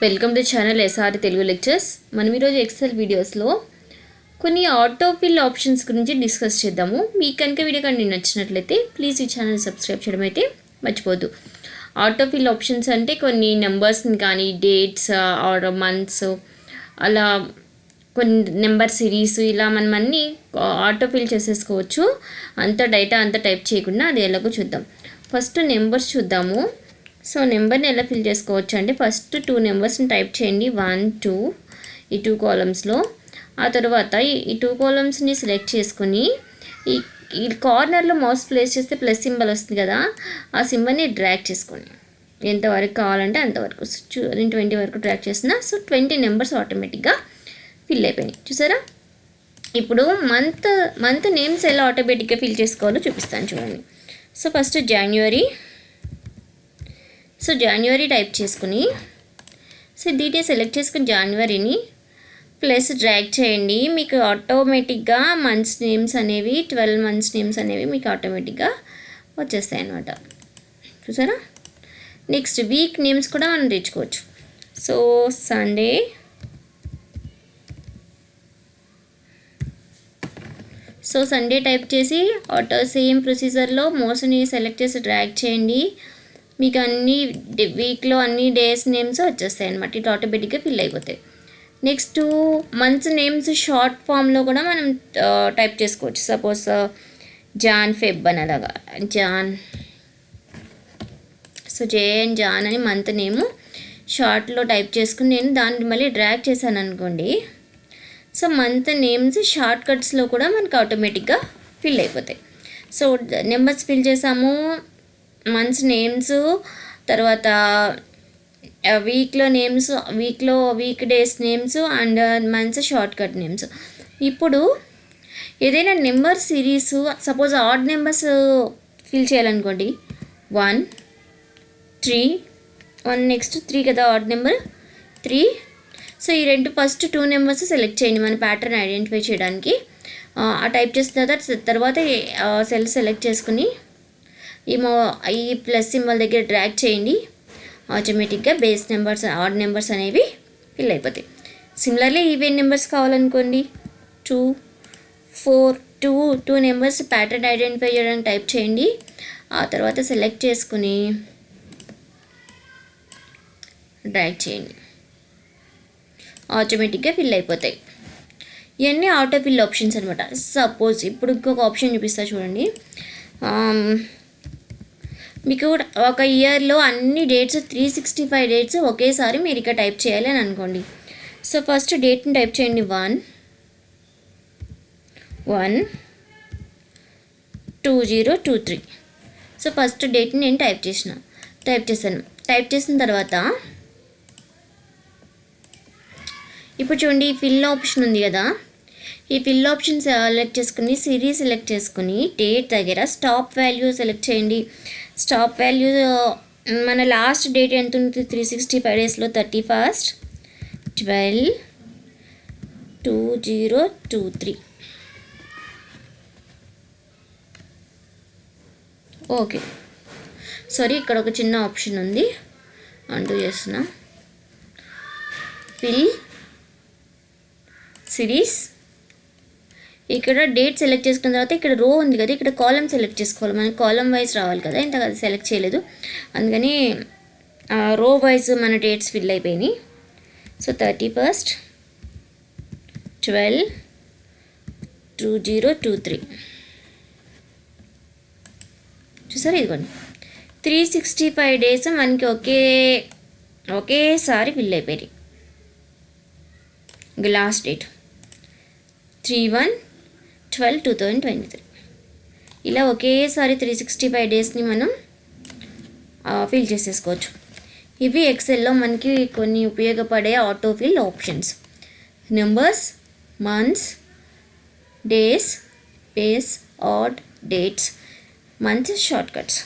Welcome to channel SRT Telugu Lectures. మనం ఈరోజు XL వీడియోస్లో కొన్ని ఆటోఫిల్ ఆప్షన్స్ గురించి డిస్కస్ చేద్దాము. మీకు కనుక వీడియో కానీ నచ్చినట్లయితే ప్లీజ్ ఈ ఛానల్ సబ్స్క్రైబ్ చేయడం అయితే మర్చిపోద్దు. ఆటోఫిల్ ఆప్షన్స్ అంటే కొన్ని నెంబర్స్ని కానీ డేట్స్ ఆర్ మంత్స్ అలా కొన్ని నెంబర్ సిరీస్ ఇలా మనం అన్నీ ఆటోఫిల్ చేసేసుకోవచ్చు. అంత డేటా అంత టైప్ చేయకుండా అది ఎలాగో చూద్దాం. ఫస్ట్ నెంబర్స్ చూద్దాము. సో నెంబర్ని ఎలా ఫిల్ చేసుకోవచ్చు అంటే ఫస్ట్ 2 నెంబర్స్ని టైప్ చేయండి. 1 2 ఈ 2 కాలమ్స్లో. ఆ తర్వాత ఈ 2 కాలమ్స్ని సెలెక్ట్ చేసుకొని ఈ కార్నర్లో మౌస్ ప్లేస్ చేస్తే ప్లస్ సింబల్ వస్తుంది కదా, ఆ సింబల్ని డ్రాగ్ చేసుకోండి. ఎంతవరకు కావాలంటే అంతవరకు. నేను 20 వరకు డ్రాగ్ చేసిన. సో 20 నెంబర్స్ ఆటోమేటిక్గా ఫిల్ అయిపోయినాయి. చూసారా? ఇప్పుడు మంత్ నేమ్స్ ఎలా ఆటోమేటిక్గా ఫిల్ చేసుకోవాలో చూపిస్తాను చూడండి. సో ఫస్ట్ జాన్యువరీ టైప్ చేసుకుని దీన్ని సెలెక్ట్ చేసుకుని జాన్యువరిని ప్లస్ డ్రాగ్ చేయండి. మీకు ఆటోమేటిక్గా మంత్స్ నేమ్స్ అనేవి 12 మంత్స్ నేమ్స్ అనేవి మీకు ఆటోమేటిక్గా వచ్చేస్తాయి అన్నమాట. చూసారా? నెక్స్ట్ వీక్ నేమ్స్ కూడా మనం తెచ్చుకోవచ్చు. సో సండే టైప్ చేసి సేమ్ ప్రొసీజర్లో మోస్ని సెలెక్ట్ చేసి డ్రాగ్ చేయండి. మీకు అన్ని వీక్లో అన్ని డేస్ నేమ్స్ వచ్చేస్తాయి అన్నమాట. ఇటు ఆటోమేటిక్గా ఫిల్ అయిపోతాయి. నెక్స్ట్ మంత్స్ నేమ్స్ షార్ట్ ఫామ్లో కూడా మనం టైప్ చేసుకోవచ్చు. సపోజ్ జాన్ ఫెబ్ అని అలాగా జాన్. సో జాన్ అని మంత్ నేమ్ షార్ట్లో టైప్ చేసుకుని నేను దాన్ని మళ్ళీ డ్రాగ్ చేశాను అనుకోండి. సో మంత్ నేమ్స్ షార్ట్ కట్స్లో కూడా మనకు ఆటోమేటిక్గా ఫిల్ అయిపోతాయి. సో నెంబర్స్ ఫిల్ చేసాము, మంత్స్ నేమ్స్, తర్వాత వీక్లో names, weekdays names and months shortcut names. ఇప్పుడు ఏదైనా number series suppose odd numbers fill చేయాలనుకోండి. 1 3 1 నెక్స్ట్ 3 కదా ఆడ్ నెంబర్ 3. సో ఈ ఫస్ట్ 2 నెంబర్స్ సెలెక్ట్ చేయండి మన ప్యాటర్న్ ఐడెంటిఫై చేయడానికి. ఆ టైప్ చేసిన తర్వాత సెల్ సెలెక్ట్ చేసుకుని ఈ ప్లస్ సింబల్ దగ్గర డ్రాగ్ చేయండి. ఆటోమేటిక్గా బేస్ నెంబర్స్ ఆడ్ నెంబర్స్ అనేవి ఫిల్ అయిపోతాయి. సిమిలర్లీ ఈవెన్ నెంబర్స్ కావాలనుకోండి 2 4 2 నెంబర్స్ ప్యాటర్న్ ఐడెంటిఫై చేయడానికి టైప్ చేయండి. ఆ తర్వాత సెలెక్ట్ చేసుకుని డ్రాగ్ చేయండి. ఆటోమేటిక్గా ఫిల్ అయిపోతాయి. ఇవన్నీ ఆటోఫిల్ ఆప్షన్స్ అనమాట. సపోజ్ ఇప్పుడు ఇంకొక ఆప్షన్ చూపిస్తా చూడండి. మీకు ఒక ఇయర్లో అన్ని డేట్స్ 365 డేట్స్ ఒకేసారి మీరు ఇక్కడ టైప్ చేయాలి అని అనుకోండి. సో ఫస్ట్ డేట్ని టైప్ చేయండి. 1/1/2023. సో ఫస్ట్ డేట్ని నేను టైప్ చేశాను. టైప్ చేసిన తర్వాత ఇప్పుడు చూడండి ఫిల్ ఆప్షన్ ఉంది కదా, ఈ ఫిల్ ఆప్షన్ సెలెక్ట్ చేసుకుని సిరీస్ సెలెక్ట్ చేసుకుని డేట్ దగ్గర స్టాప్ వాల్యూ సెలెక్ట్ చేయండి. స్టాప్ వాల్యూ మన లాస్ట్ డేట్ ఎంత ఉంటుంది 365 డేస్లో 31/12/2023. ఓకే, సారీ ఇక్కడ ఒక చిన్న ఆప్షన్ ఉంది, అంటూ చేస్తున్నా. ఫిల్ సిరీస్ ఇక్కడ డేట్ సెలెక్ట్ చేసుకున్న తర్వాత ఇక్కడ రో ఉంది కదా, ఇక్కడ కాలం సెలెక్ట్ చేసుకోవాలి. మనకి కాలం వైజ్ రావాలి కదా, ఇంత అది సెలెక్ట్ చేయలేదు, అందుకని రో వైజ్ మన డేట్స్ ఫిల్ అయిపోయినాయి. సో 31/12/2023. చూసారా? ఇదిగోండి 365 డేస్ మనకి ఒకేసారి ఫిల్ అయిపోయాయి. ఇంకా లాస్ట్ డేట్ 3/1/12/2023. ఇలా ఒకేసారి 365 డేస్ని మనం ఫిల్ చేసేసుకోవచ్చు. ఇవి ఎక్సెల్లో మనకి కొన్ని ఉపయోగపడే autofill options. Numbers, months, days, base, odd, dates, months short cuts.